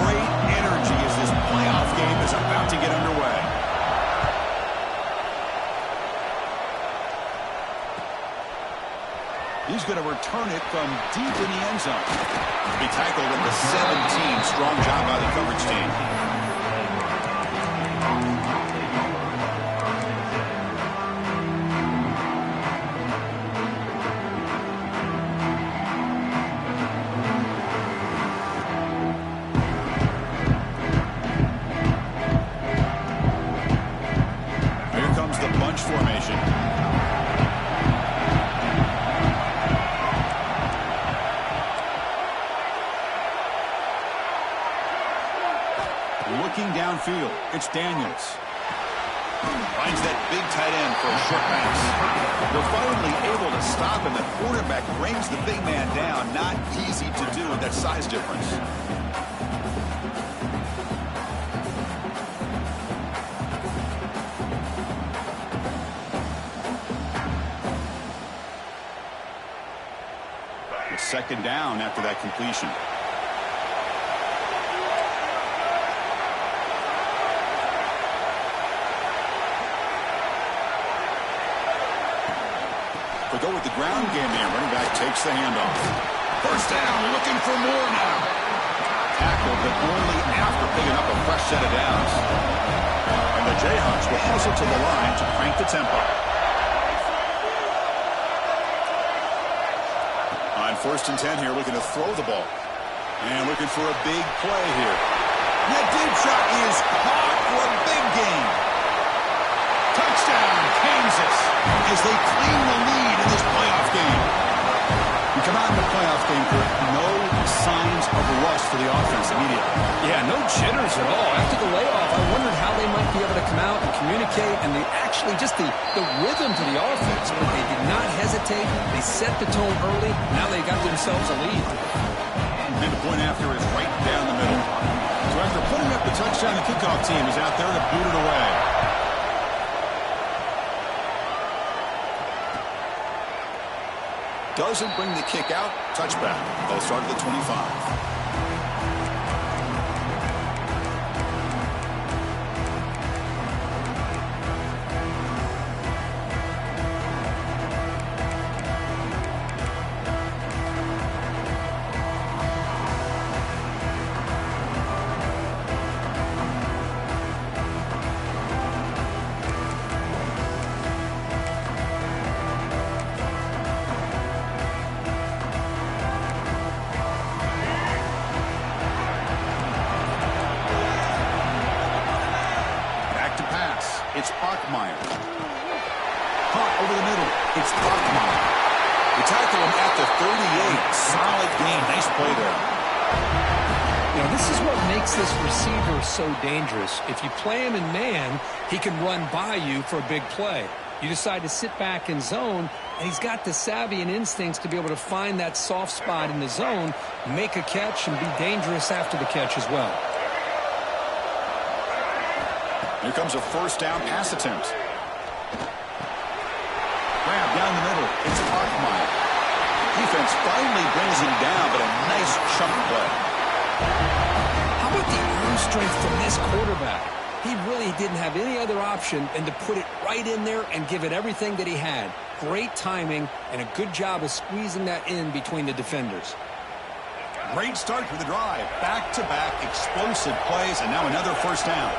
Great energy as this playoff game is about to get underway. He's going to return it from deep in the end zone. He tackled at the 17. Strong job by the coverage team. Here comes the bunch formation. Looking downfield, it's Daniels. Finds that big tight end for a short pass. They're finally able to stop him. The quarterback brings the big man down. Not easy to do with that size difference. It's second down after that completion. They go with the ground game there. Running back takes the handoff. First down, looking for more now. Tackled, but only after picking up a fresh set of downs. And the Jayhawks will hustle to the line to crank the tempo. On 1st and 10 here, looking to throw the ball. And looking for a big play here. That deep shot is caught for a big gain. Touchdown, Kansas, as they claim the lead in this playoff game. We come out in the playoff game with no signs of rust for the offense immediately. Yeah, no jitters at all. After the layoff, I wondered how they might be able to come out and communicate, and just the rhythm to the offense. But they did not hesitate. They set the tone early. Now they got themselves a lead. And the point after is right down the middle. So after putting up the touchdown, the kickoff team is out there to boot it away. Doesn't bring the kick out. Touchback. They'll start at the 25. It's Bachmeier. Caught over the middle. It's Bachmeier. They tackle him at the 38. Solid game. Nice play there. You know, this is what makes this receiver so dangerous. If you play him in man, he can run by you for a big play. You decide to sit back in zone, and he's got the savvy and instincts to be able to find that soft spot in the zone, make a catch, and be dangerous after the catch as well. Here comes a first down pass attempt. Grab down the middle. It's Bachmeier. Defense finally brings him down, but a nice chunk play. How about the arm strength from this quarterback? He really didn't have any other option than to put it right in there and give it everything that he had. Great timing and a good job of squeezing that in between the defenders. Great start for the drive. Back-to-back explosive plays, and now another first down.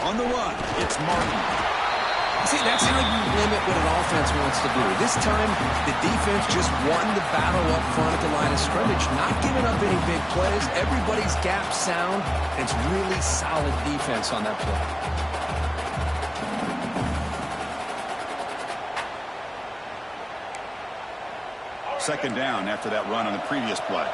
On the run, it's Martin. See, that's how you limit what an offense wants to do. This time, the defense just won the battle up front at the line of scrimmage, not giving up any big plays. Everybody's gap sound, and it's really solid defense on that play. Second down after that run on the previous play.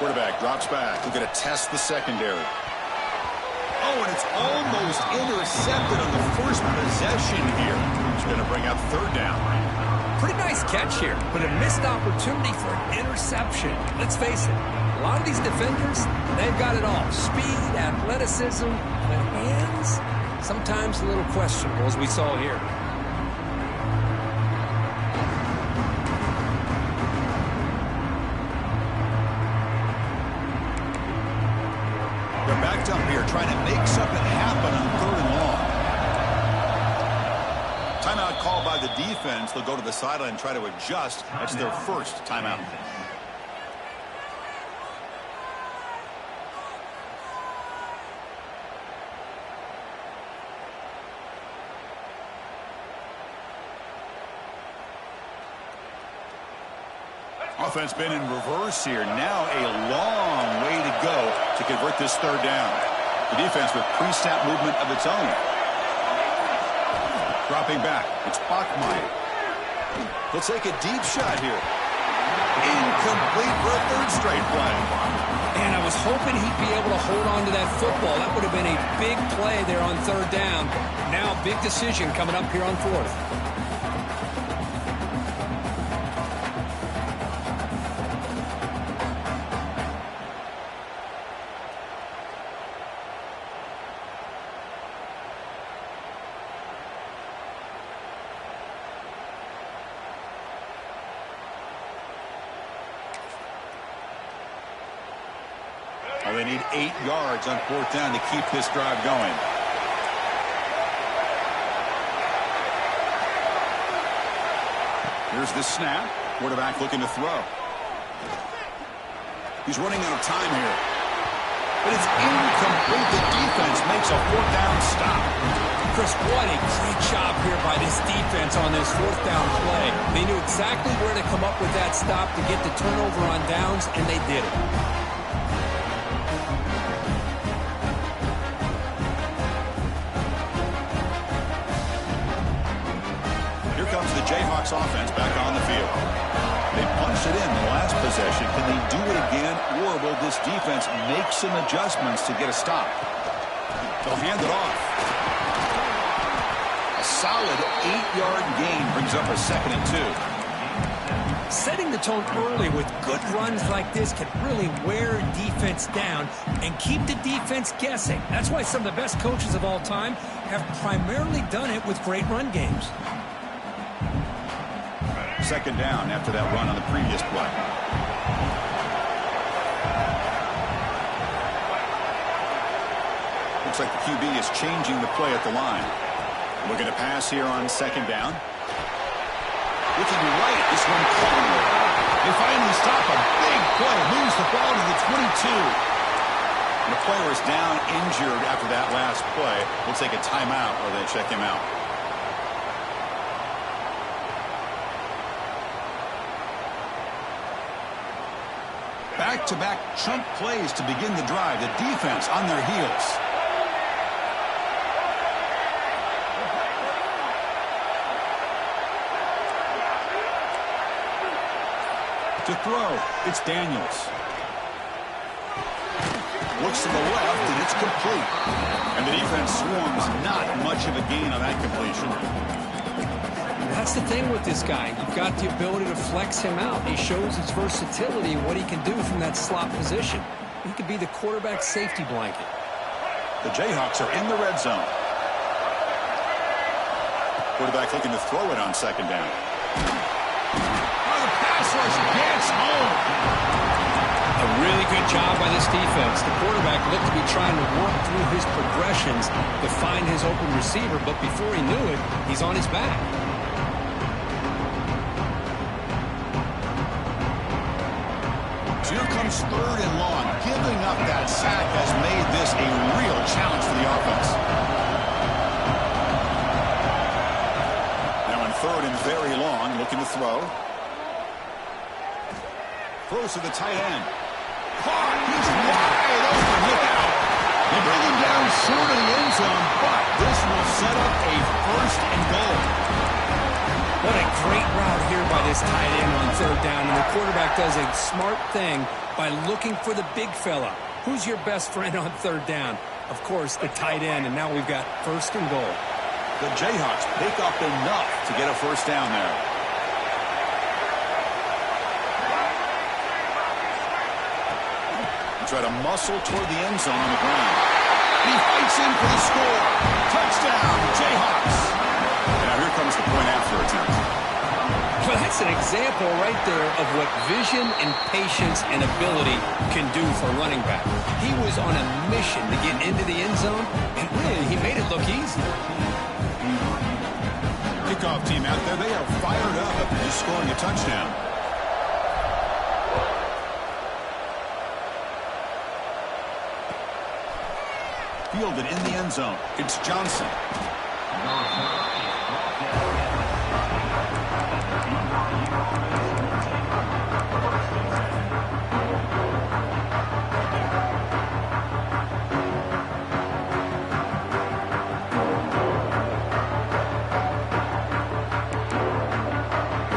Quarterback drops back. We're going to test the secondary. Oh, and it's almost intercepted on the first possession here. It's going to bring up third down. Pretty nice catch here, but a missed opportunity for an interception. Let's face it, a lot of these defenders, they've got it all. Speed, athleticism, but hands, sometimes a little questionable, as we saw here. backed up here, trying to make something happen on 3rd and long. Timeout called by the defense. They'll go to the sideline and try to adjust. That's their first timeout. Offense been in reverse here. Now a long way to go to convert this 3rd down. The defense with pre-snap movement of its own. Dropping back. It's Bachmeier. He'll take a deep shot here. Incomplete for a 3rd straight play. And I was hoping he'd be able to hold on to that football. That would have been a big play there on 3rd down. Now big decision coming up here on 4th. Well, they need 8 yards on 4th down to keep this drive going. Here's the snap. Quarterback looking to throw. He's running out of time here. But it's incomplete. The defense makes a 4th down stop. Chris, what a great job here by this defense on this 4th down play. They knew exactly where to come up with that stop to get the turnover on downs, and they did it. The Jayhawks offense back on the field. They punched it in the last possession. Can they do it again, or will this defense make some adjustments to get a stop? They'll hand it off. A solid 8-yard gain brings up a 2nd and 2. Setting the tone early with good runs like this can really wear defense down and keep the defense guessing. That's why some of the best coaches of all time have primarily done it with great run games. 2nd down after that run on the previous play. Looks like the QB is changing the play at the line. Looking to pass here on 2nd down. Looking right, this one caught. They finally stop a big play. Moves the ball to the 22. And the player is down injured after that last play. We'll take a timeout or they check him out. Back-to-back chunk plays to begin the drive. The defense on their heels. To throw, it's Daniels. Looks to the left, and it's complete. And the defense swarms not much of a gain on that completion. That's the thing with this guy. You've got the ability to flex him out. He shows his versatility and what he can do from that slot position. He could be the quarterback safety blanket. The Jayhawks are in the red zone. Quarterback looking to throw it on 2nd down. Oh, the pass rush gets home. A really good job by this defense. The quarterback looked to be trying to work through his progressions to find his open receiver, but before he knew it, he's on his back. Here comes 3rd and long. Giving up that sack has made this a real challenge for the offense. Now in 3rd and very long, looking to throw. Throws to the tight end. Caught. He's wide open. Look out. They bring him down short of the end zone, but this will set up a 1st and goal. What a great route here by this tight end on 3rd down. And the quarterback does a smart thing by looking for the big fella. Who's your best friend on 3rd down? Of course, the tight end. And now we've got 1st and goal. The Jayhawks pick up enough to get a 1st down there. They try to muscle toward the end zone on the ground. He fights in for the score. Touchdown, Jayhawks. Now here comes the point after attempt. Well, That's an example right there of what vision and patience and ability can do for a running back. He was on a mission to get into the end zone, and really, he made it look easy. Kickoff team out there, they are fired up after just scoring a touchdown. Fielded in the end zone. It's Johnson.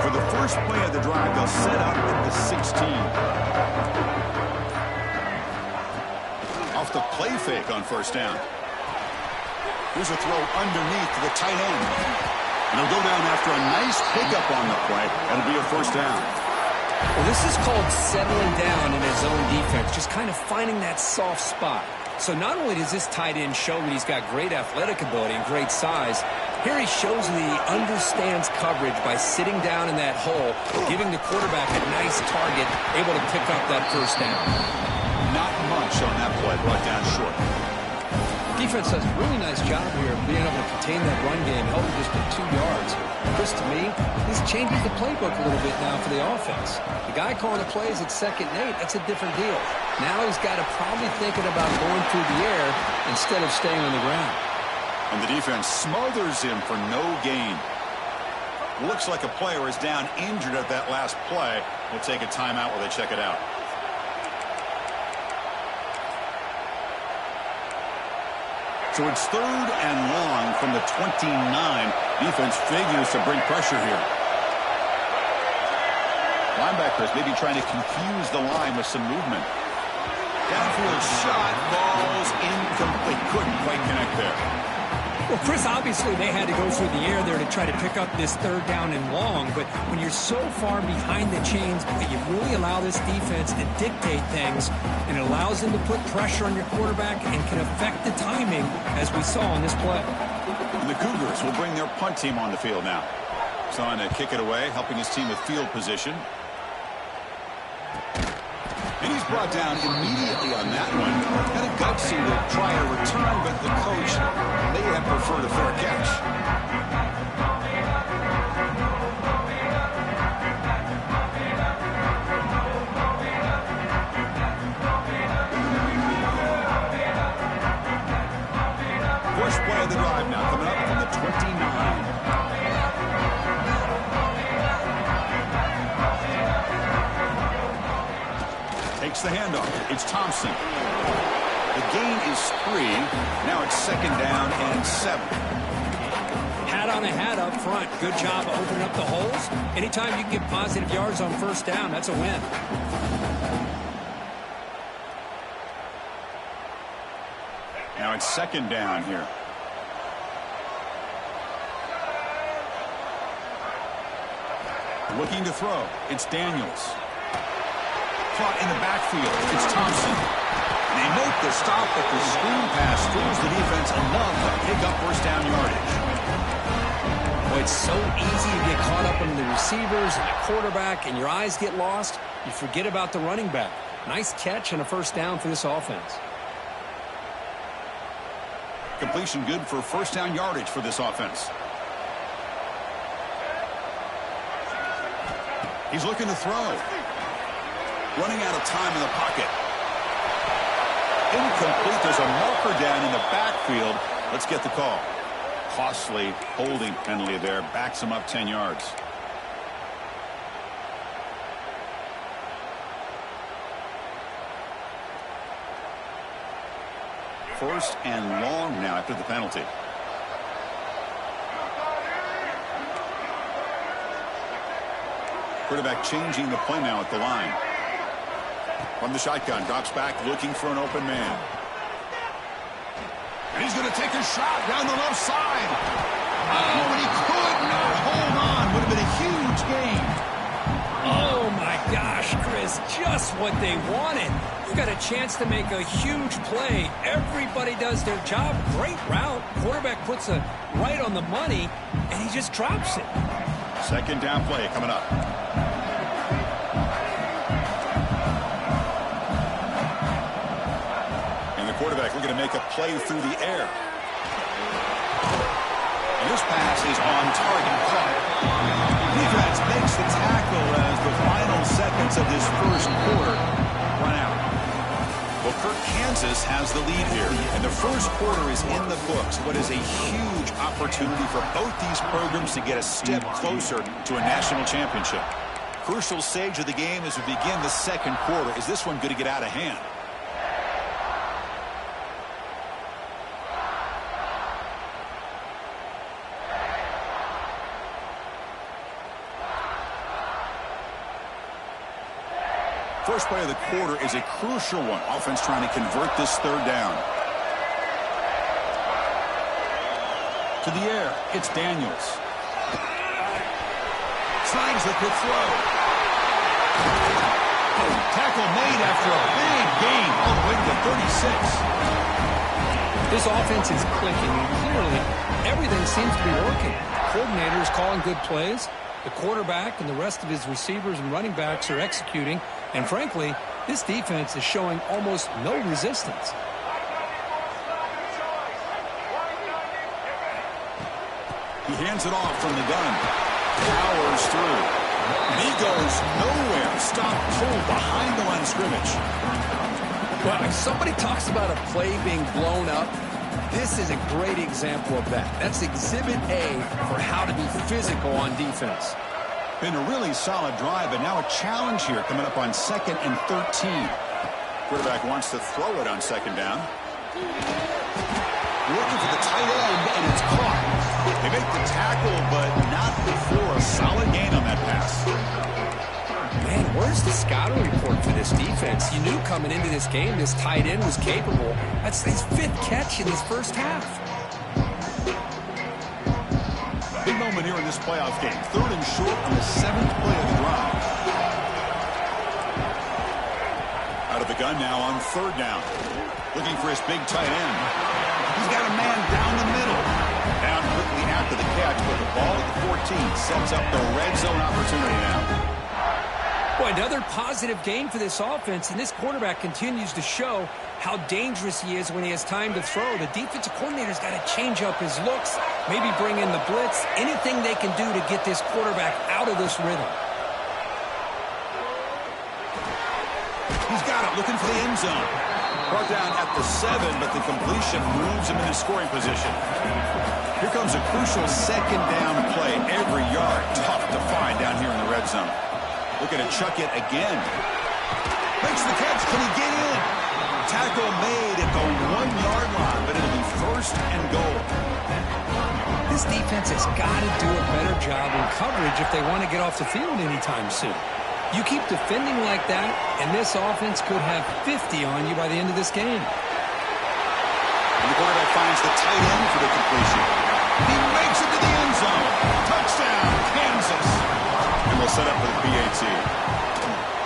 For the first play of the drive, they'll set up at the 16. Off the play fake on first down. Here's a throw underneath to the tight end. And he'll go down after a nice pickup on the play. That'll be a first down. Well, this is called settling down in his own defense, just kind of finding that soft spot. So not only does this tight end show that he's got great athletic ability and great size, here he shows that he understands coverage by sitting down in that hole, giving the quarterback a nice target, able to pick up that first down. Not much on that play, brought down short. Defense does a really nice job here of being able to contain that run game, held it just to 2 yards. Chris, to me, this changes the playbook a little bit now for the offense. The guy calling the plays at 2nd and 8, that's a different deal. Now he's got to probably thinking about going through the air instead of staying on the ground. And the defense smothers him for no gain. Looks like a player is down injured at that last play. We'll take a timeout while they check it out. So it's 3rd and long from the 29. Defense figures to bring pressure here. Linebackers maybe trying to confuse the line with some movement. Downfield shot, falls incomplete. Couldn't quite connect there. Well, Chris, obviously they had to go through the air there to try to pick up this 3rd down and long, but when you're so far behind the chains, you really allow this defense to dictate things, and it allows them to put pressure on your quarterback and can affect the timing, as we saw on this play. And the Cougars will bring their punt team on the field now. Trying to kick it away, helping his team with field position. And he's brought down immediately on that one. Kind of gutsy to try a return, but the coach may have preferred a fair catch. First play of the drive now coming up from the 29. Takes the handoff. It's Thompson. The gain is 3. Now it's 2nd down and 7. Hat on a hat up front. Good job opening up the holes. Anytime you can get positive yards on first down, that's a win. Now it's 2nd down here. Looking to throw. It's Daniels. Caught in the backfield. It's Thompson. They make the stop, but the screen pass fools the defense enough to pick up first down yardage. Boy, it's so easy to get caught up in the receivers and the quarterback, and your eyes get lost. You forget about the running back. Nice catch and a first down for this offense. Completion good for first down yardage for this offense. He's looking to throw. Running out of time in the pocket. Incomplete. There's a marker down in the backfield. Let's get the call. Costly holding penalty there. Backs him up 10 yards. First and long now after the penalty. Quarterback changing the play now at the line. From the shotgun, drops back, looking for an open man. And he's going to take a shot down the left side. Oh, and he could not hold on. Would have been a huge gain. Oh, my gosh, Chris, just what they wanted. You got a chance to make a huge play. Everybody does their job. Great route. Quarterback puts it right on the money, and he just drops it. Second down play coming up. And the quarterback looking to make a play through the air. And this pass is on target. Caught. Defense makes the tackle as the final seconds of this first quarter run out. Well, Kansas has the lead here, and the first quarter is in the books. What is a huge opportunity for both these programs to get a step closer to a national championship. Crucial stage of the game as we begin the second quarter. Is this one going to get out of hand? First play of the quarter is a crucial one. Offense trying to convert this third down. To the air, it's Daniels. Slides the quick throw. Tackle made after a big gain all the way to the 36. This offense is clicking, and clearly everything seems to be working. The coordinator is calling good plays. The quarterback and the rest of his receivers and running backs are executing. And frankly, this defense is showing almost no resistance. He hands it off from the gun. Powers through. He goes nowhere. Stop pulled behind the line of scrimmage. Well, if somebody talks about a play being blown up, this is a great example of that. That's exhibit A for how to be physical on defense. Been a really solid drive, but now a challenge here coming up on 2nd and 13. Quarterback wants to throw it on second down. Looking for the tight end, and it's caught. They make the tackle, but not before a solid gain on that pass. Man, where's the scouting report for this defense? You knew coming into this game this tight end was capable. That's his 5th catch in this first half. Big moment here in this playoff game. 3rd and short on the 7th play of the drive. Out of the gun now on 3rd down. Looking for his big tight end. He's got a man down the middle. Down quickly after the catch, but the ball at the 14 sets up the red zone opportunity now. Boy, another positive gain for this offense, and this quarterback continues to show how dangerous he is when he has time to throw. The defensive coordinator's got to change up his looks, maybe bring in the blitz, anything they can do to get this quarterback out of this rhythm. He's got it, looking for the end zone. Brought down at the 7, but the completion moves him into scoring position. Here comes a crucial second down play. Every yard tough to find down here in the red zone. Looking to chuck it again. Makes the catch. Can he get in? Tackle made at the 1-yard line, but it'll be 1st and goal. This defense has got to do a better job in coverage if they want to get off the field anytime soon. You keep defending like that, and this offense could have 50 on you by the end of this game. And the quarterback finds the tight end for the completion. He makes it to the end zone. Touchdown, Kansas. And we'll set up for the PAT.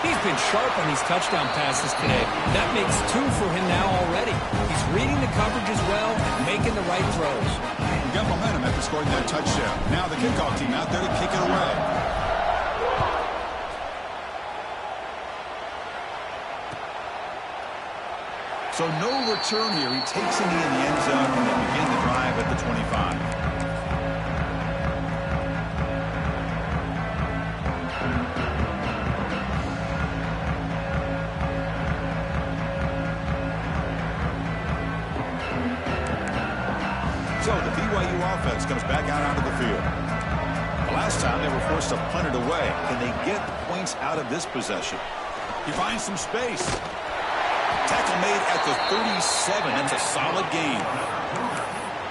He's been sharp on these touchdown passes today. That makes 2 for him now already. He's reading the coverage as well and making the right throws. He got momentum after scoring that touchdown. Now the kickoff team out there to kick it away. So no return here. He takes it in the end zone and they begin the drive at the 25. So the BYU offense comes back out onto the field. The last time they were forced to punt it away. Can they get points out of this possession? He finds some space. Tackle made at the 37. That's a solid gain.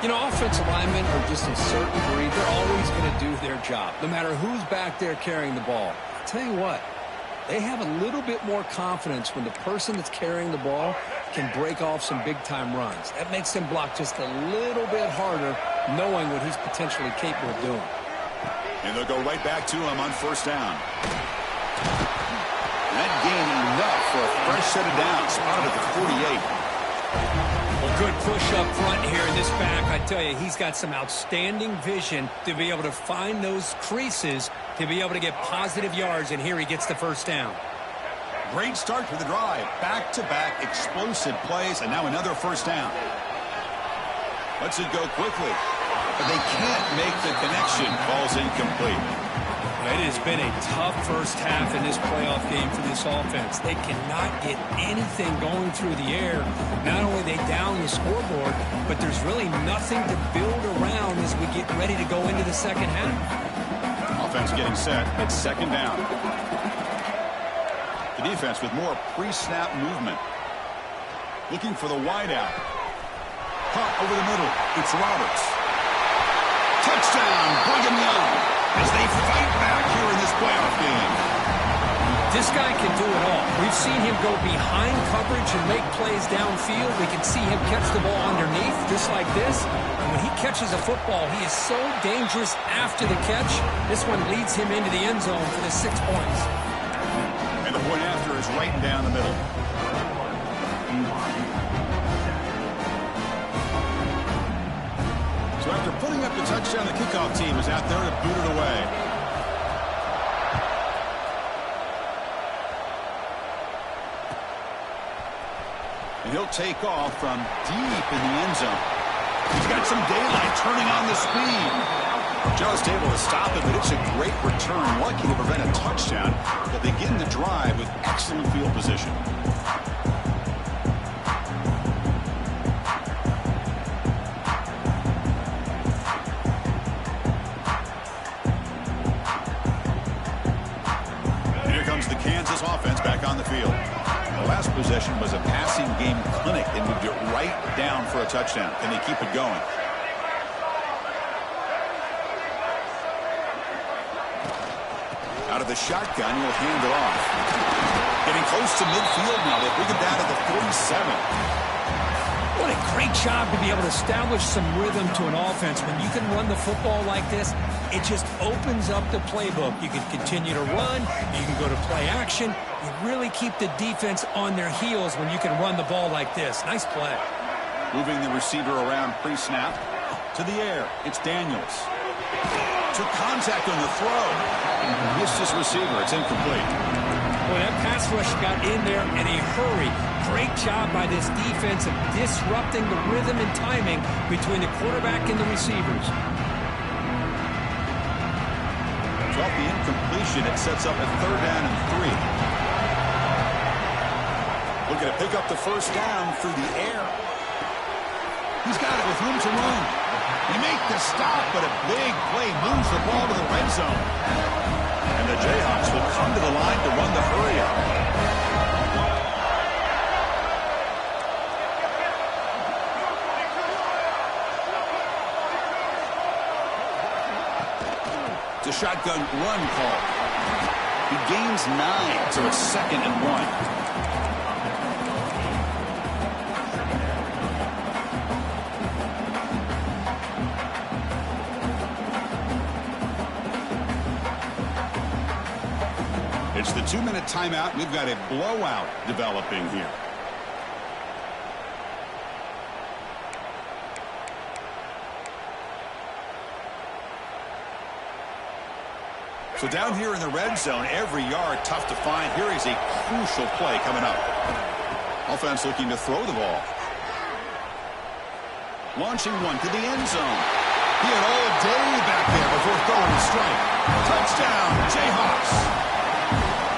You know, offensive linemen are just a certain breed. They're always going to do their job, no matter who's back there carrying the ball. I'll tell you what, they have a little bit more confidence when the person that's carrying the ball can break off some big-time runs. That makes them block just a little bit harder, knowing what he's potentially capable of doing. And they'll go right back to him on 1st down. That gain enough for a fresh set of downs. Spotted at the 48. Well, Good push up front here in this back. I tell you, he's got some outstanding vision to be able to find those creases to be able to get positive yards, and here he gets the first down. Great start to the drive. Back-to-back explosive plays, and now another first down. Lets it go quickly, but they can't make the connection. Ball's incomplete. It has been a tough first half in this playoff game for this offense. They cannot get anything going through the air. Not only they down the scoreboard, but there's really nothing to build around as we get ready to go into the second half. Offense getting set. It's second down. The defense with more pre-snap movement. Looking for the wideout. Caught over the middle. It's Roberts. Touchdown, Brigham Young. As they fight back here in this playoff game. This guy can do it all. We've seen him go behind coverage and make plays downfield. We can see him catch the ball underneath, just like this. And when he catches a football, he is so dangerous after the catch. This one leads him into the end zone for the 6 points. And the point after is right down the middle. So after putting up the touchdown, the kickoff team is out there to boot it away. And he'll take off from deep in the end zone. He's got some daylight turning on the speed. Just able to stop it, but it's a great return. Lucky to prevent a touchdown, but they get in the drive with excellent field position. Offense back on the field. The last possession was a passing game clinic. They moved it right down for a touchdown. Can they keep it going? Out of the shotgun, he'll hand it off. Getting close to midfield now. They bring him down to the 47. What a great job to be able to establish some rhythm to an offense. When you can run the football like this, it just opens up the playbook. You can continue to run. You can go to play action. You really keep the defense on their heels when you can run the ball like this. Nice play. Moving the receiver around pre-snap. To the air. It's Daniels. Took contact on the throw. Missed his receiver. It's incomplete. Boy, that pass rush got in there in a hurry. Great job by this defense of disrupting the rhythm and timing between the quarterback and the receivers. Off the incompletion, it sets up a 3rd down and 3. Looking to pick up the first down through the air. He's got it with room to run. They make the stop, but a big play moves the ball to the red zone. And the Jayhawks will come to the line to run the hurry up. The shotgun run call. He gains 9, so it's 2nd and 1. It's the 2-minute timeout. We've got a blowout developing here. So down here in the red zone, every yard tough to find. Here is a crucial play coming up. Offense looking to throw the ball. Launching one to the end zone. He had all day back there before throwing a strike. Touchdown, Jayhawks.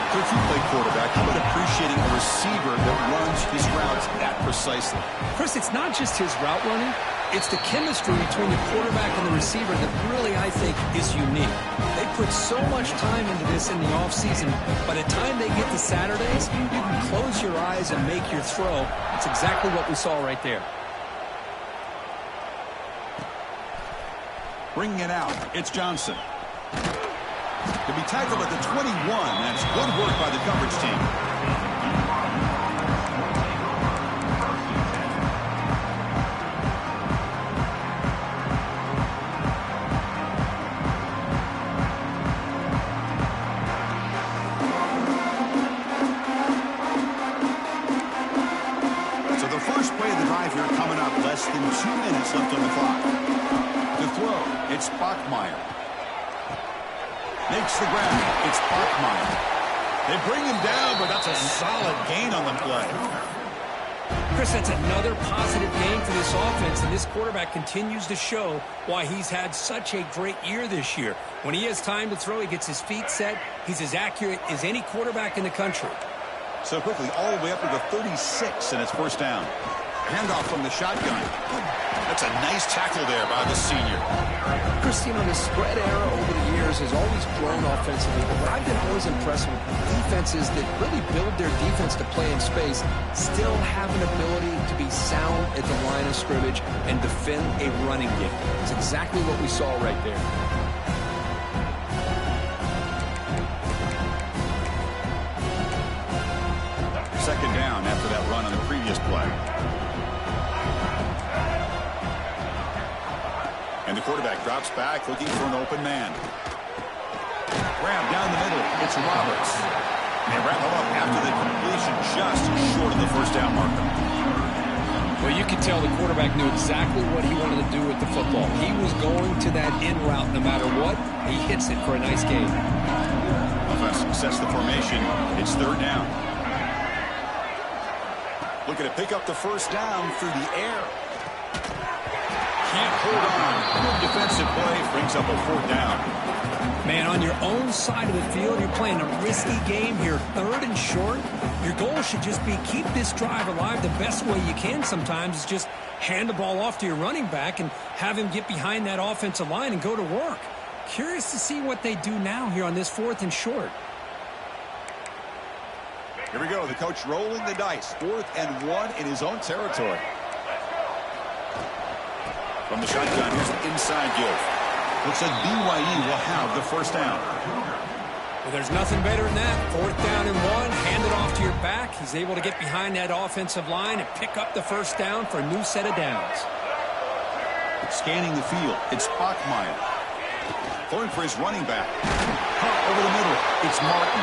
So if you play quarterback, how about appreciating a receiver that runs his routes that precisely? Chris, it's not just his route running. It's the chemistry between the quarterback and the receiver that really, I think, is unique. They put so much time into this in the offseason. By the time they get to Saturdays, you can close your eyes and make your throw. It's exactly what we saw right there. Bringing it out, it's Johnson. To be tackled at the 21. That's good work by the coverage team. here coming up. Less than 2 minutes left on the clock. To throw, it's Bachmeier. Makes the grab. It's Bachmeier. They bring him down, but that's a solid gain on the play. Chris, that's another positive game for this offense, and this quarterback continues to show why he's had such a great year this year. When he has time to throw, he gets his feet set. He's as accurate as any quarterback in the country. So quickly, all the way up to the 36, and it's first down. Handoff from the shotgun. That's a nice tackle there by the senior. Chris, you know, the spread era over the years has always grown offensively, but what I've been always impressed with defenses that really build their defense to play in space still have an ability to be sound at the line of scrimmage and defend a running game. It's exactly what we saw right there. Second down after that run on the previous play. And the quarterback drops back, looking for an open man. Grab down the middle. It's Roberts. They wrap him up after the completion, just short of the first down marker. Well, you can tell the quarterback knew exactly what he wanted to do with the football. He was going to that in route no matter what. He hits it for a nice gain. Offense sets the formation. It's third down. Looking to pick up the first down through the air. Can't hold on. Good defensive play brings up a fourth down. Man, on your own side of the field, you're playing a risky game here. Third and short. Your goal should just be keep this drive alive. The best way you can sometimes is just hand the ball off to your running back and have him get behind that offensive line and go to work. Curious to see what they do now here on this fourth and short. Here we go. The coach rolling the dice. 4th and 1 in his own territory. From the shotgun, here's the inside give. Looks like BYU will have the first down. Well, there's nothing better than that. 4th down and 1. Hand it off to your back. He's able to get behind that offensive line and pick up the first down for a new set of downs. Scanning the field. It's Bachmeier. Throwing for his running back. Pump over the middle. It's Martin.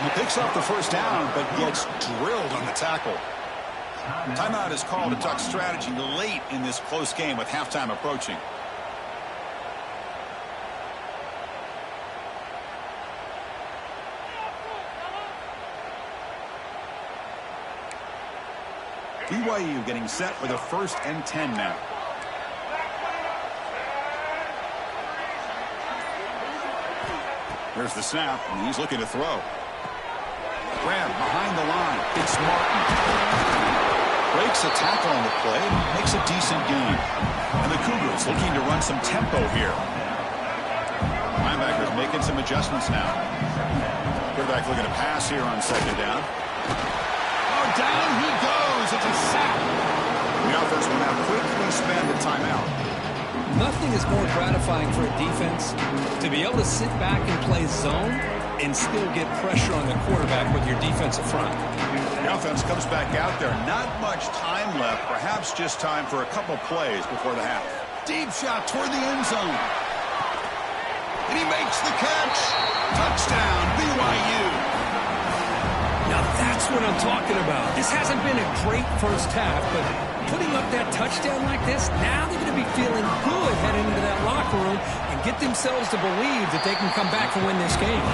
He picks up the first down, but gets drilled on the tackle. Timeout is called to talk strategy late in this close game with halftime approaching. BYU getting set for the 1st and 10 now. Here's the snap, and he's looking to throw. Grab behind the line. It's Martin. Breaks a tackle on the play, makes a decent gain. And the Cougars looking to run some tempo here. Linebackers making some adjustments now. Quarterback looking to pass here on second down. Oh, down he goes. It's a sack. The offense will now quickly spend the timeout. Nothing is more gratifying for a defense to be able to sit back and play zone and still get pressure on the quarterback with your defensive front. The offense comes back out there. Not much time left. Perhaps just time for a couple plays before the half. Deep shot toward the end zone. And he makes the catch. Touchdown, BYU. Now that's what I'm talking about. This hasn't been a great first half, but putting up that touchdown like this, now they're going to be feeling good heading into that locker room and get themselves to believe that they can come back and win this game.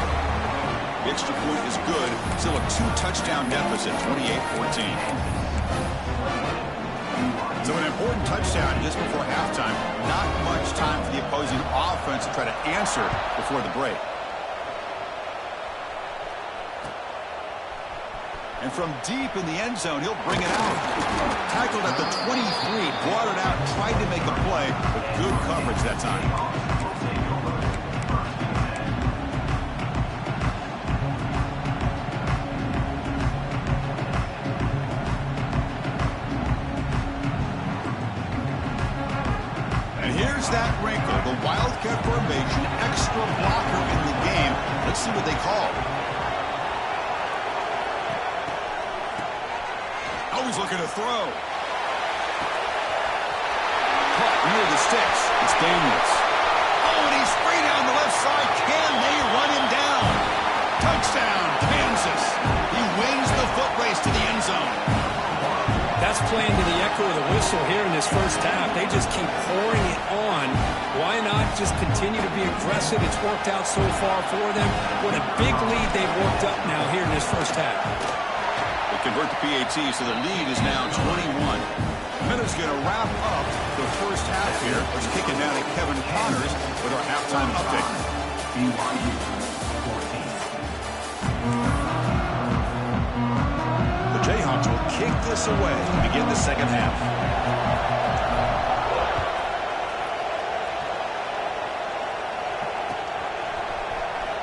The extra point is good. Still a 2-touchdown deficit, 28-14. So an important touchdown just before halftime. Not much time for the opposing offense to try to answer before the break. And from deep in the end zone, he'll bring it out. Tackled at the 23, brought it out, tried to make a play, but good coverage that time. That wrinkle, the Wildcat formation, extra blocker in the game. Let's see what they call. Always looking to throw. Caught near the sticks. It's Daniels. Oh, and he's free down the left side. Can they run him down? Touchdown, Kansas. He wins the foot race to the end zone. That's playing to the echo of the whistle here in this first half. They just keep pouring it on. Why not just continue to be aggressive? It's worked out so far for them. What a big lead they've worked up now here in this first half. They convert the PAT, so the lead is now 21. Minute's going to wrap up the first half here. Let's kick it down to Kevin Connors with our halftime update. BYU 14. The Jayhawks will kick this away to begin the second half.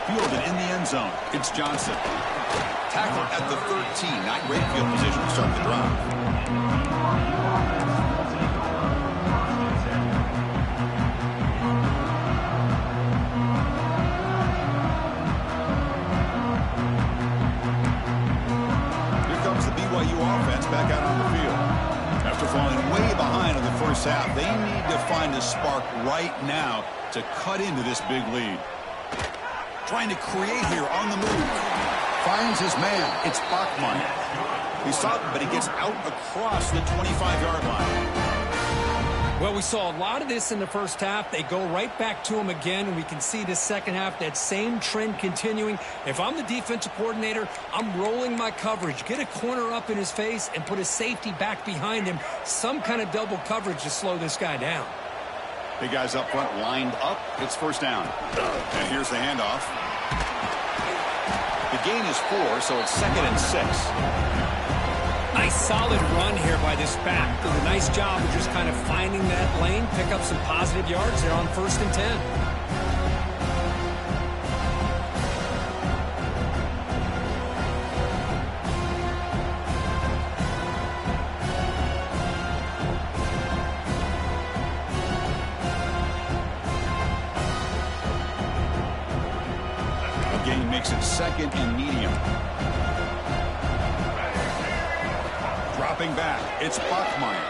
Fielded in the end zone. It's Johnson. Tackle at the 13. Not great field position to start the drive. BYU offense back out on the field. After falling way behind in the first half, they need to find a spark right now to cut into this big lead. Trying to create here on the move. Finds his man. It's Bachman. He's stopped, but he gets out across the 25-yard line. Well, we saw a lot of this in the first half. They go right back to him again, and we can see this second half, that same trend continuing. If I'm the defensive coordinator, I'm rolling my coverage. Get a corner up in his face and put a safety back behind him. Some kind of double coverage to slow this guy down. Big guys up front lined up. It's first down. And here's the handoff. The gain is 4, so it's 2nd and 6. Nice solid run here by this back. Did a nice job of just kind of finding that lane, pick up some positive yards there on 1st and 10. The gain makes it 2nd and medium. Dropping back, it's Bachmeyer.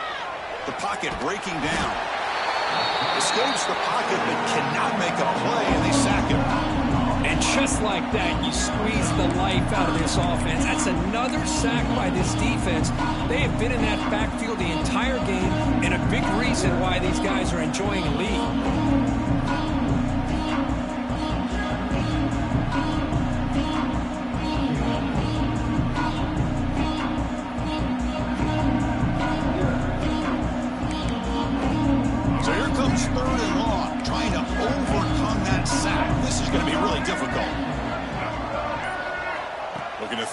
The pocket breaking down. Escapes the pocket but cannot make a play, and they sack him. And just like that, you squeeze the life out of this offense. That's another sack by this defense. They have been in that backfield the entire game, and a big reason why these guys are enjoying a lead.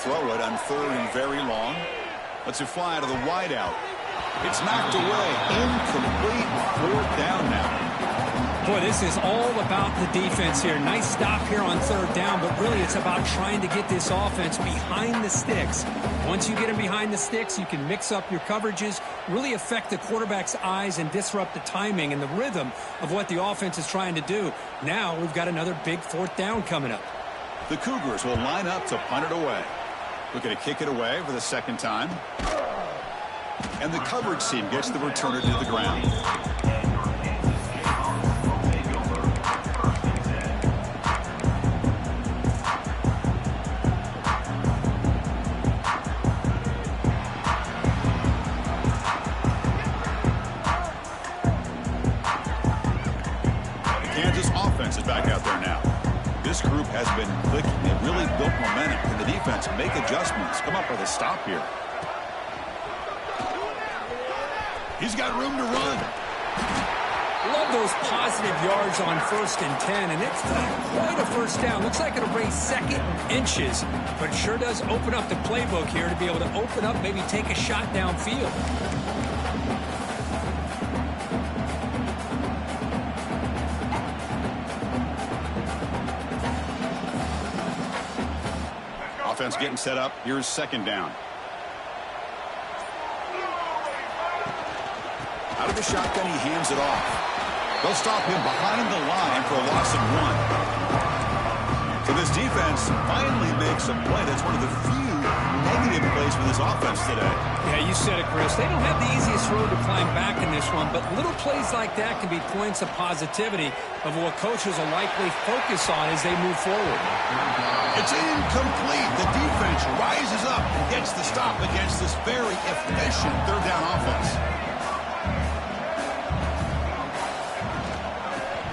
Throw it on 3rd and very long. Lets it fly out of the wideout. It's knocked away. Incomplete. 4th down now. Boy, this is all about the defense here. Nice stop here on 3rd down, but really it's about trying to get this offense behind the sticks. Once you get them behind the sticks, you can mix up your coverages, really affect the quarterback's eyes and disrupt the timing and the rhythm of what the offense is trying to do. Now we've got another big 4th down coming up. The Cougars will line up to punt it away. Looking to kick it away for the 2nd time. And the coverage team gets the returner to the ground. The Kansas offense is back out there now. This group has been clicking. They've really built momentum. Can the defense make adjustments? Come up with a stop here. He's got room to run. Love those positive yards on 1st and 10, and it's not quite a first down. Looks like it'll bring 2nd inches, but it sure does open up the playbook here to be able to open up, maybe take a shot downfield. Offense getting set up. Here's 2nd down. Out of the shotgun, he hands it off. They'll stop him behind the line for a loss of 1. So this defense finally makes a play. That's one of the few negative plays for this offense today. Yeah, you said it, Chris. They don't have the easiest road to climb back in this one, but little plays like that can be points of positivity of what coaches will likely focus on as they move forward. It's incomplete. The defense rises up and gets the stop against this very efficient third down offense.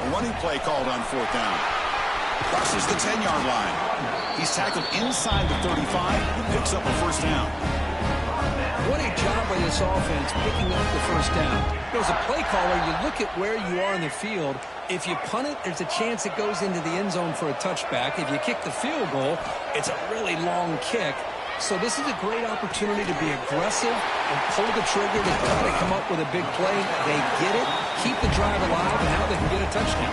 A running play called on fourth down. Crosses the 10-yard line. He's tackled inside the 35 and picks up a first down. What a job by this offense picking up the first down. As a play caller, you look at where you are in the field. If you punt it, there's a chance it goes into the end zone for a touchback. If you kick the field goal, it's a really long kick. So this is a great opportunity to be aggressive and pull the trigger to try to come up with a big play. They get it, keep the drive alive, and now they can get a touchdown.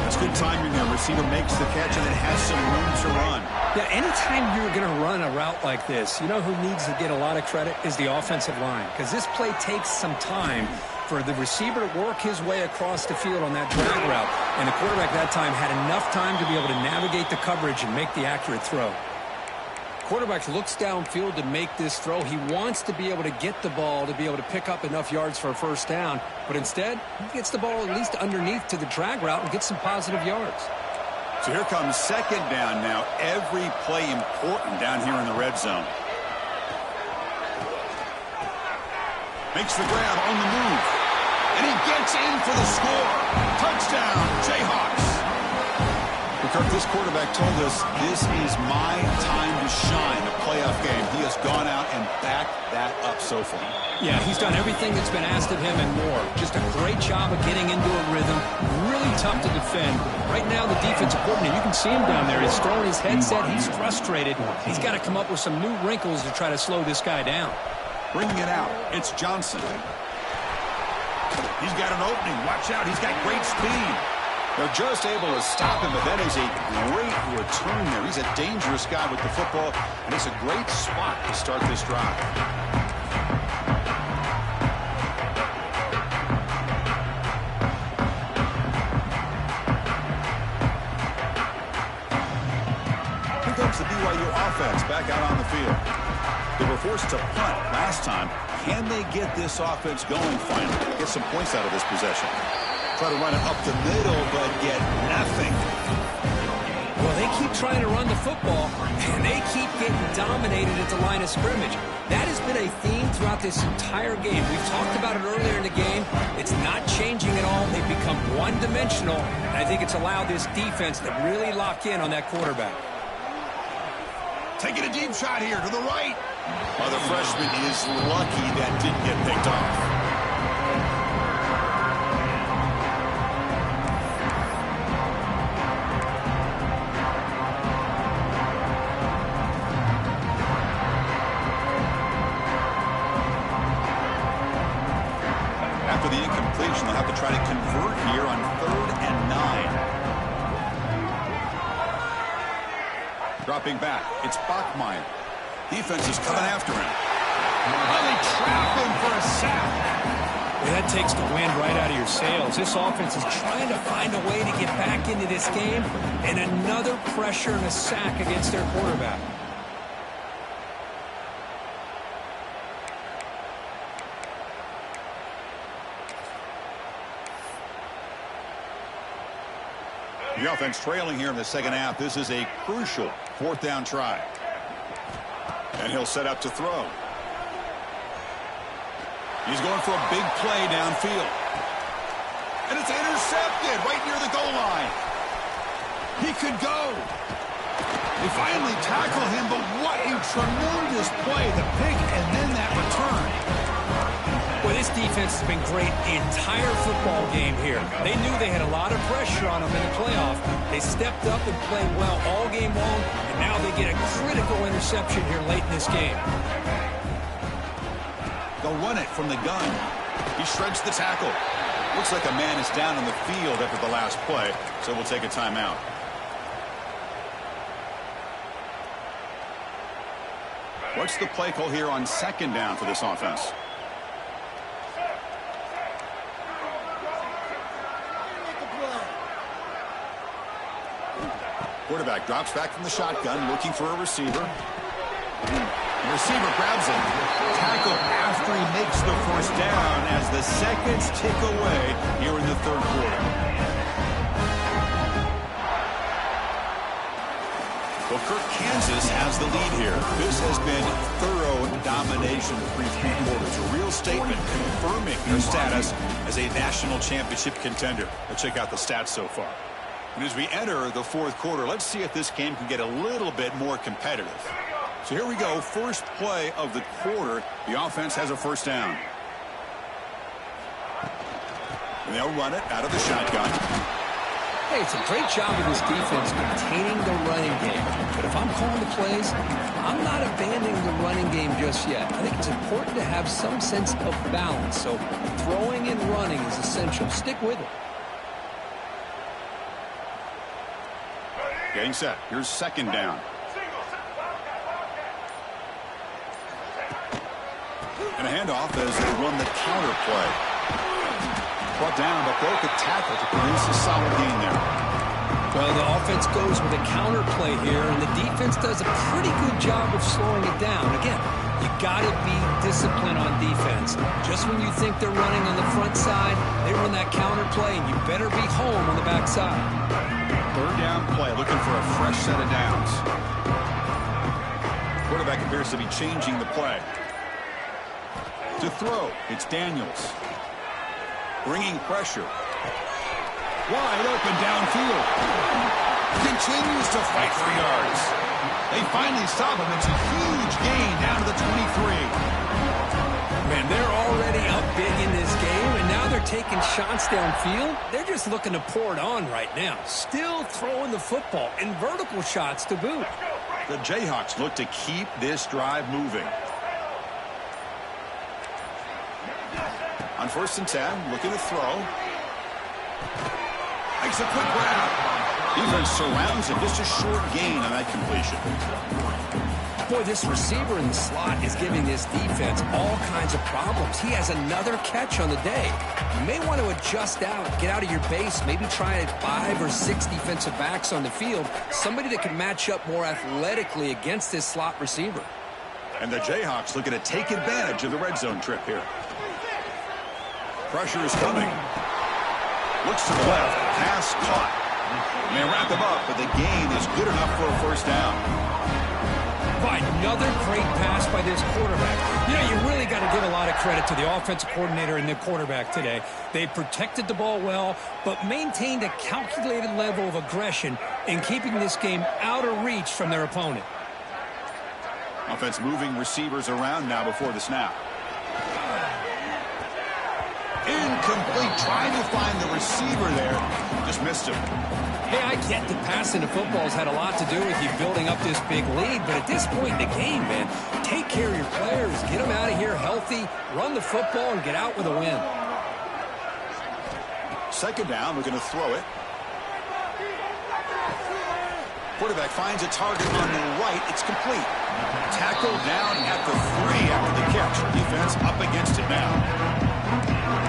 That's good timing there. Receiver makes the catch and it has some room to run. Yeah, anytime you're going to run a route like this, you know who needs to get a lot of credit is the offensive line. Because this play takes some time for the receiver to work his way across the field on that drag route. And the quarterback that time had enough time to be able to navigate the coverage and make the accurate throw. Quarterback looks downfield to make this throw. He wants to be able to get the ball to be able to pick up enough yards for a first down. But instead, he gets the ball at least underneath to the drag route and gets some positive yards. So here comes second down now. Every play important down here in the red zone. Makes the grab on the move. And he gets in for the score. Touchdown, Jayhawks. Kirk, this quarterback told us this is my time to shine, a playoff game. He has gone out and backed that up so far. Yeah, he's done everything that's been asked of him and more. Just a great job of getting into a rhythm. Really tough to defend. Right now, the defensive coordinator, you can see him down there. He's throwing his headset. He's frustrated. He's got to come up with some new wrinkles to try to slow this guy down. Bringing it out, it's Johnson. He's got an opening. Watch out. He's got great speed. They're just able to stop him, but that is a great return there. He's a dangerous guy with the football, and it's a great spot to start this drive. Here comes the BYU offense back out on the field. They were forced to punt last time. Can they get this offense going finally? Get some points out of this possession. Try to run it up the middle, but get nothing. Well, they keep trying to run the football, and they keep getting dominated at the line of scrimmage. That has been a theme throughout this entire game. We've talked about it earlier in the game. It's not changing at all. They've become one-dimensional, and I think it's allowed this defense to really lock in on that quarterback. Taking a deep shot here to the right. Oh, the freshman is lucky that didn't get picked off. After the incompletion, they'll have to try to convert here on 3rd and 9. Dropping back, it's Bachmeier. Defense is coming after him. Oh, they trap him for a sack. Well, that takes the wind right out of your sails. This offense is trying to find a way to get back into this game, and another pressure and a sack against their quarterback. The offense trailing here in the second half. This is a crucial 4th down try. And he'll set up to throw. He's going for a big play downfield. And it's intercepted right near the goal line. He could go. They finally tackle him, but what a tremendous play. The pick and then that return. Well, this defense has been great the entire football game here. They knew they had a lot of pressure on them in the playoff. They stepped up and played well all game long, and now they get a critical interception here late in this game. They'll run it from the gun. He shreds the tackle. Looks like a man is down on the field after the last play, so we'll take a timeout. What's the play call here on 2nd down for this offense? Quarterback drops back from the shotgun, looking for a receiver. The receiver grabs it. Tackle after he makes the first down as the seconds tick away here in the 3rd quarter. Well, Kirk, Kansas has the lead here. This has been thorough domination through 3 quarters. A real statement confirming their status as a national championship contender. Let's check out the stats so far. And as we enter the 4th quarter, let's see if this game can get a little bit more competitive. So here we go. First play of the quarter. The offense has a first down. And they'll run it out of the shotgun. Hey, it's a great job of this defense containing the running game. But if I'm calling the plays, I'm not abandoning the running game just yet. I think it's important to have some sense of balance. So throwing and running is essential. Stick with it. Getting set. Here's second down. And a handoff as they run the counter play. Brought down, but broke a tackle to produce a solid gain there. Well, the offense goes with a counter play here, and the defense does a pretty good job of slowing it down. Again, you got to be disciplined on defense. Just when you think they're running on the front side, they run that counter play, and you better be home on the back side. Third down play, looking for a fresh set of downs. Quarterback appears to be changing the play. To throw, it's Daniels. Bringing pressure. Wide open downfield. Continues to fight for yards. They finally stop him. It's a huge gain down to the 23. Man, they're already up big in this game, and now they're taking shots downfield. They're just looking to pour it on right now. Still throwing the football, and vertical shots to boot. The Jayhawks look to keep this drive moving. On 1st and 10, looking to throw. Makes a quick grab. Defense surrounds him. Just a short gain on that completion. Boy, this receiver in the slot is giving this defense all kinds of problems. He has another catch on the day. You may want to adjust out, get out of your base, maybe try 5 or 6 defensive backs on the field, somebody that can match up more athletically against this slot receiver. And the Jayhawks looking to take advantage of the red zone trip here. Pressure is coming. Looks to the left. Pass caught. And they wrap him up, but the gain is good enough for a first down. By another great pass by this quarterback. You know, you really got to give a lot of credit to the offensive coordinator and the quarterback today. They protected the ball well, but maintained a calculated level of aggression in keeping this game out of reach from their opponent. Offense moving receivers around now before the snap. Incomplete, trying to find the receiver there. Just missed him. Hey, I get that passing the football's had a lot to do with you building up this big lead, but at this point in the game, man, take care of your players, get them out of here healthy, run the football, and get out with a win. Second down, we're going to throw it. Quarterback finds a target on the right. It's complete. Tackled down at the 3 after the catch. Defense up against it now.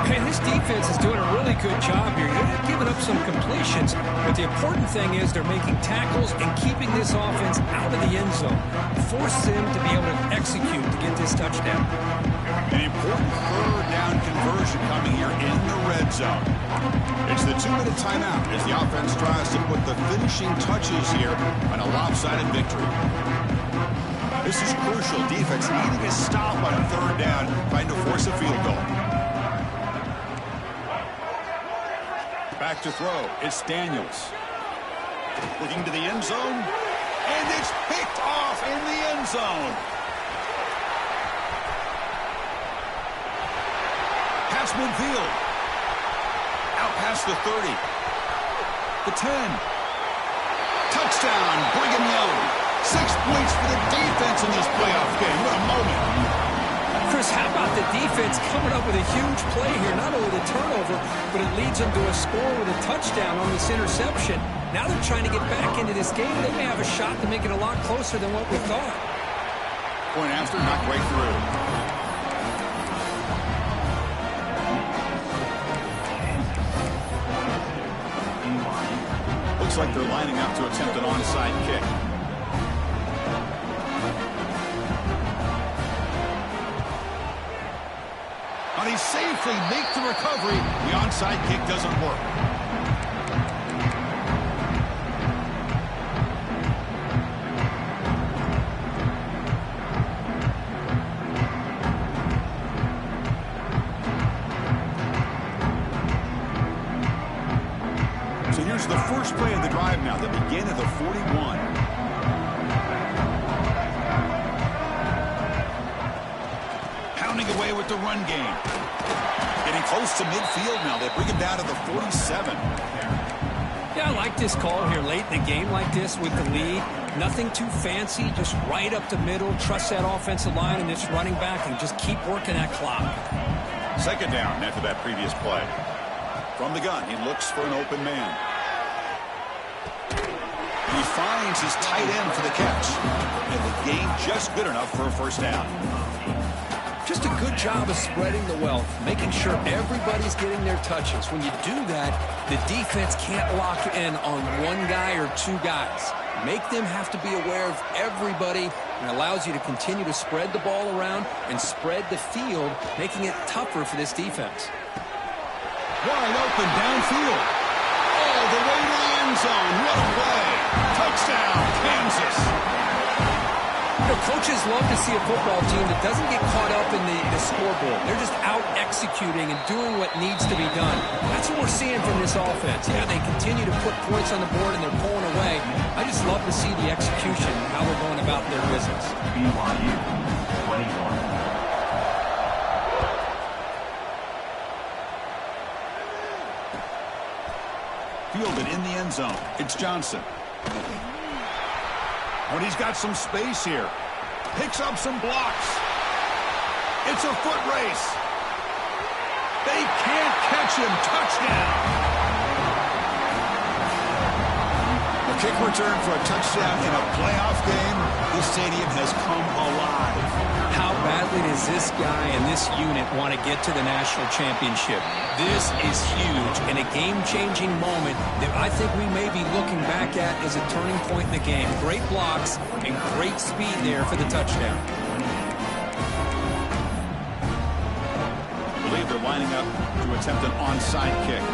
Hey, this defense is doing a really good job here. They're giving up some completions, but the important thing is they're making tackles and keeping this offense out of the end zone. Force them to be able to execute to get this touchdown. An important third down conversion coming here in the red zone. It's the 2-minute timeout as the offense tries to put the finishing touches here on a lopsided victory. This is crucial. Defense needing a stop on a third down, trying to force a field goal. Back to throw. It's Daniels. Looking to the end zone. And it's picked off in the end zone. Pass midfield. Out past the 30. The 10. Touchdown, Brigham Young. 6 points for the defense in this playoff game. What a moment. Chris, how about the defense coming up with a huge play here? Not only the turnover, but it leads them to a score with a touchdown on this interception. Now they're trying to get back into this game. They may have a shot to make it a lot closer than what we thought. Point after, not right through. Looks like they're lining up to attempt an onside kick. But he safely makes the recovery. The onside kick doesn't work. start the run game. Getting close to midfield now. They bring him down to the 47. Yeah, I like this call here late in the game like this with the lead. Nothing too fancy, just right up the middle. Trust that offensive line and this running back and just keep working that clock. Second down after that previous play. From the gun, he looks for an open man. He finds his tight end for the catch. And the gain just good enough for a first down. Just a good job of spreading the wealth, making sure everybody's getting their touches. When you do that, the defense can't lock in on one guy or two guys. Make them have to be aware of everybody, and allows you to continue to spread the ball around and spread the field, making it tougher for this defense. Wide open downfield. All the way to the end zone. What a play. Touchdown, Kansas. You know, coaches love to see a football team that doesn't get caught up in the scoreboard. They're just out executing and doing what needs to be done. That's what we're seeing from this offense. Yeah, they continue to put points on the board and they're pulling away. I just love to see the execution and how they're going about their business. BYU 21. Fielded in the end zone. It's Johnson. When he's got some space here. Picks up some blocks. It's a foot race. They can't catch him. Touchdown. A kick return for a touchdown in a playoff game. This stadium has come alive. How badly does this guy and this unit want to get to the national championship? This is huge and a game-changing moment that I think we may be looking back at as a turning point in the game. Great blocks and great speed there for the touchdown. I believe they're lining up to attempt an onside kick.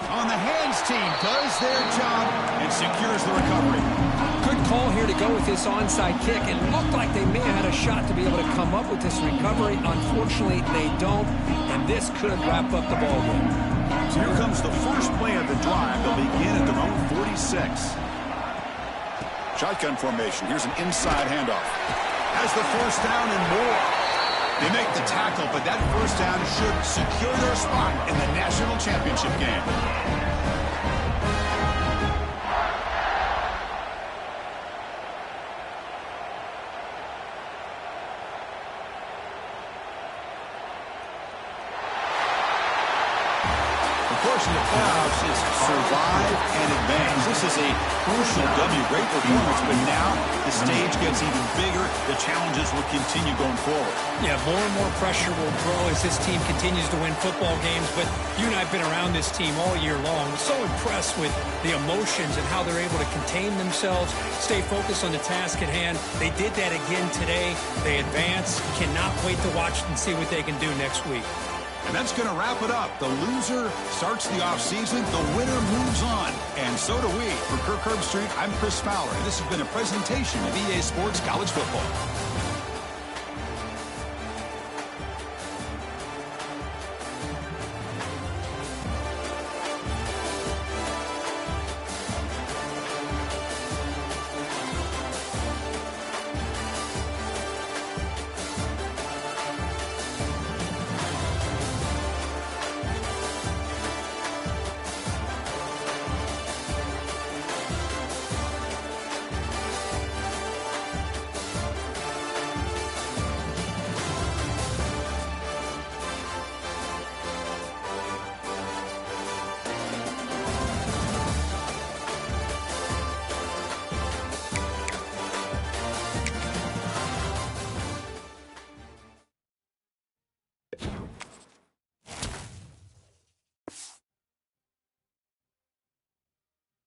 On the hands team does their job and secures the recovery. Good call here to go with this onside kick. It looked like they may have had a shot to be able to come up with this recovery. Unfortunately, they don't, and this could wrap up the ball game. So here comes the first play of the drive. They'll begin at their own 46. Shotgun formation. Here's an inside handoff. Has the first down and more. They make the tackle, but that first down should secure their spot in the national championship game. In the playoffs is survive and advance. This is a crucial W. Great performance, but now the stage gets even bigger. The challenges will continue going forward. Yeah, more and more pressure will grow as this team continues to win football games, but you and I have been around this team all year long. So impressed with the emotions and how they're able to contain themselves, stay focused on the task at hand. They did that again today. They advance. Cannot wait to watch and see what they can do next week. And that's going to wrap it up. The loser starts the offseason. The winner moves on. And so do we. For Kirk Herbstreit, I'm Chris Fowler. And this has been a presentation of EA Sports College Football.